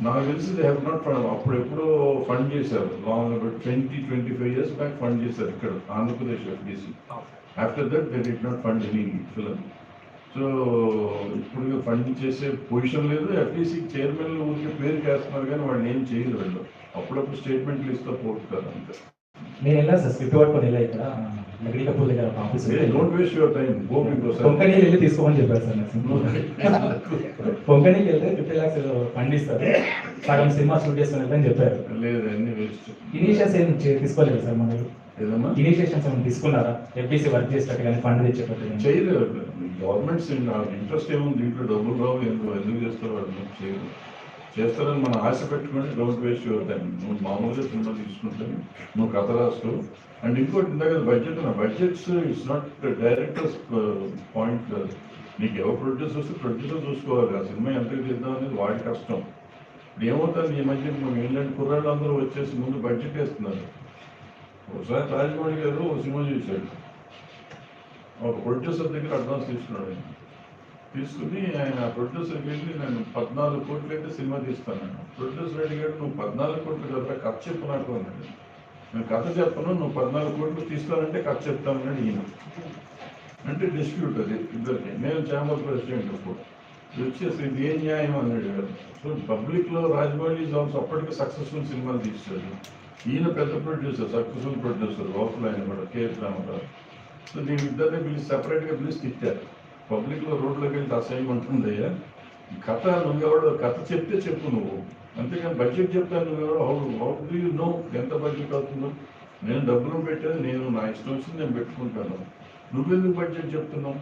నాకు తెలిసి దే హ్యావ్ నాట్ ఫండ్. అప్పుడు ఎప్పుడో ఫండ్ చేశారు, లాంగ్ 20-25 years బ్యాక్ ఫండ్ చేశారు ఇక్కడ Andhra Pradesh FDC. After that they did not fund any film. So ఇప్పుడు ఫండ్ చేసే పొజిషన్ లేదు. ఎఫ్డిసి చైర్మన్ ఊరికి పేరు చేస్తున్నారు కానీ వాళ్ళు ఏం చేయరు. వాళ్ళు అప్పుడప్పుడు స్టేట్మెంట్లు ఇస్తూ పోతున్నారు అంతే. నేను వెళ్ళా సార్, స్క్రిప్ట్ పట్టుకొని వెళ్ళా ఇక్కడ నగరీ కపూర్ దగ్గర office. Don't waste your time, go because కొంకణీకి వెళ్ళి తీసుకోమని చెప్పారు సార్ నాకు. కొంకణీకి వెళ్తే 50 lakhs ఫండ్ ఇస్తారు, సగం సినిమా షూట్ చేసుకుని వెళ్తాని చెప్పారు. లేదు అన్ని వేస్ట్. ఇనిషియేషన్స్ ఏం తీసుకోలేదు సార్ మనం. ఏదమ్మా ఇనిషియేషన్స్ ఏమైనా తీసుకున్నారా ఎఫ్డిసి వర్క్ చేసేటట్టు కానీ ఫండ్ తెచ్చేటట్టు? చేయలేదు. గవర్నమెంట్స్ ఇంట్రెస్ట్ ఏముంది దీంట్లో, డబ్బులు రావు, ఎందుకు చేస్తారు వాళ్ళు? చేయరు. చేస్తారని మనం ఆశ పెట్టుకొని డోంట్ వేస్ట్ యువర్ టైం. నువ్వు మామూలుగా సినిమా తీసుకుంటాను, నువ్వు కథ రాస్తూ. అండ్ ఇంకోటి ఇందాక budget, budgets it's not directors point కాదు. నీకు ఎవరు ప్రొడ్యూసర్ వస్తే ప్రొడ్యూసర్ చూసుకోవాలి. ఆ సినిమా ఎంతకు చేద్దాం అనేది వాడి కష్టం. ఇప్పుడు ఏమవుతుంది, ఈ మధ్య ఏంటంటే కుర్రాళ్ళు అందరూ వచ్చేసి ముందు బడ్జెట్ వేస్తున్నారు. ఒకసారి రాజమౌళి గారు ఒక సినిమా చూశాడు, ఒక ప్రొడ్యూసర్ దగ్గర అడ్వాన్స్ తీసుకున్నాడు. తీసుకుని ఆయన ప్రొడ్యూసర్కి వెళ్ళి నేను 14 కోట్లు అయితే సినిమా తీస్తాను. ప్రొడ్యూసర్ అడిగాడు, నువ్వు 14 కోట్లు కదా కథ చెప్పు నాకు అన్నాడు. నేను కథ చెప్పను, నువ్వు 14 కోట్లు తీస్తానంటే కథ చెప్తాను అన్నాడు ఈయన. అంటే డిస్ప్యూట్ అది ఇద్దరికి. నేను ఛాంబర్ ప్రెసిడెంట్ అప్పుడు వచ్చేసి ఇది ఏం న్యాయం అన్నాడు. సో పబ్లిక్లో రాజమౌళి ఈజ్ ఆల్సో అప్పటికి సక్సెస్ఫుల్ సినిమాలు తీస్తాడు. ఈయన పెద్ద ప్రొడ్యూసర్, సక్సెస్ఫుల్ ప్రొడ్యూసర్, లోపల ఆయన కూడా కేఎస్ రామారావు. సో దీని ఇద్దరిని పిలిచి సెపరేట్గా పిలిచి తిట్టారు. పబ్లిక్లో రోడ్లోకి వెళ్తే అసహ్యం ఉంటుందయ్యా, కథ నువ్వెవడో కథ చెప్తే చెప్పు నువ్వు, అంతేకాని బడ్జెట్ చెప్తాను నువ్వెవడో హౌ డూ యూ నో ఎంత బడ్జెట్ అవుతుందో. నేను డబ్బులు పెట్టేది నేను, నా ఇష్టం వచ్చింది నేను పెట్టుకుంటాను, నువ్వెందుకు బడ్జెట్ చెప్తున్నావు.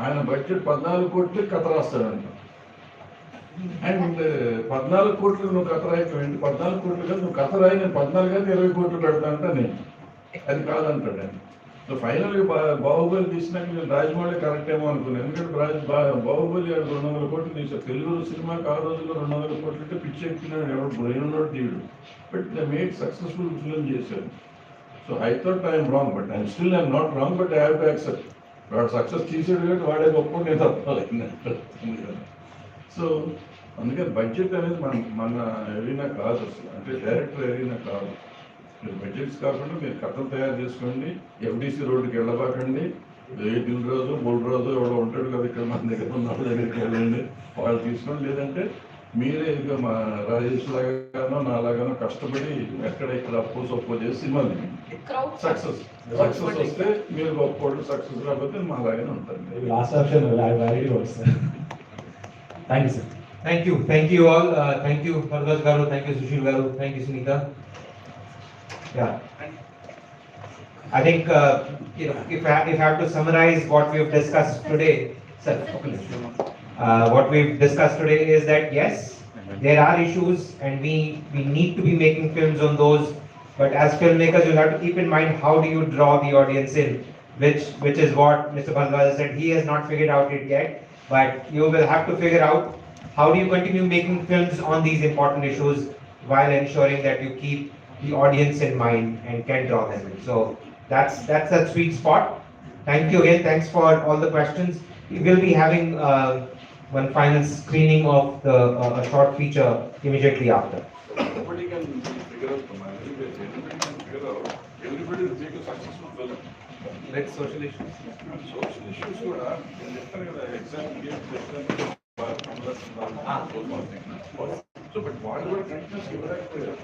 ఆయన బడ్జెట్ 14 కోట్లు కథ రాస్తాడంట. అండ్ 14 కోట్లు నువ్వు కథ రాయటం 14 కోట్లు కదా నువ్వు కథ రాయి, నేను 14 కాదు 20 కోట్లు పెడతా అంట. నేను అది కాదంటాడు ఆయన. సో ఫైనల్గా బాహుబలి తీసినాక నేను రాజమౌళి కరెక్ట్ ఏమో అనుకున్నాను. ఎందుకంటే బాహుబలి 200 కోట్లు తీసాడు. తెలుగు సినిమాకి ఆ రోజుల్లో 200 కోట్లు అంటే పిచ్చి ఎక్కినాడు, ఎవరు బ్రెయిన్ ఉన్నాడు తీయడు. But they made successful film చేశారు. So I thought I'm wrong, but I'm still I'm not wrong, but I have to accept. వాడు సక్సెస్ తీసాడు కాబట్టి వాడే గొప్ప, నేను తప్పలేనట్టు. సో అందుకని బడ్జెట్ అనేది మన ఏరినా కాదు అసలు, అంటే డైరెక్టర్ ఏరినా కాదు. మీరు బడ్జెట్స్ కాకుండా మీరు కథలు తయారు చేసుకోండి. ఎఫ్డిసి రోడ్డుకి వెళ్ళబాకండి. దిల్ రోజు 3 రోజు ఎవడో ఉంటాడు కదా ఇక్కడ మన దగ్గర ఉన్న వాళ్ళ దగ్గరికి వెళ్ళండి, వాళ్ళు తీసుకోండి. లేదంటే మీరే ఇక మా రాజేష్ లాగానో నాలాగానో కష్టపడి ఎక్కడ ఇక్కడ అప్పు సొప్పు చేసి సినిమాలు సక్సెస్ వస్తే మీరు గొప్ప, సక్సెస్ రాకపోతే మా లాగానే ఉంటుంది. Last option validly works. Thank you sir. Thank you all. Thank you Bharadwaj garu, thank you Sushil garu, thank you Sunita. Yeah. I think if I have to summarize what we have discussed today, sir, what we've discussed today is that yes, there are issues and we need to be making films on those, but as filmmakers you have to keep in mind how do you draw the audience in, which is what Mr. Bharadwaj said. He has not figured out it yet, but you will have to figure out how do you continue making films on these important issues while ensuring that you keep the audience in mind and can draw them in. So that's a sweet spot. Thank you again. Thanks for all the questions. We will be having one final screening of a short feature immediately after. Nobody can figure out the man. Anybody can figure out. Everybody will make a successful film. Like social issues. Social issues కూడా నేను చెప్తాను కదా, exam so but వాళ్ళు కూడా continuous ఇవ్వలేకపోయారు.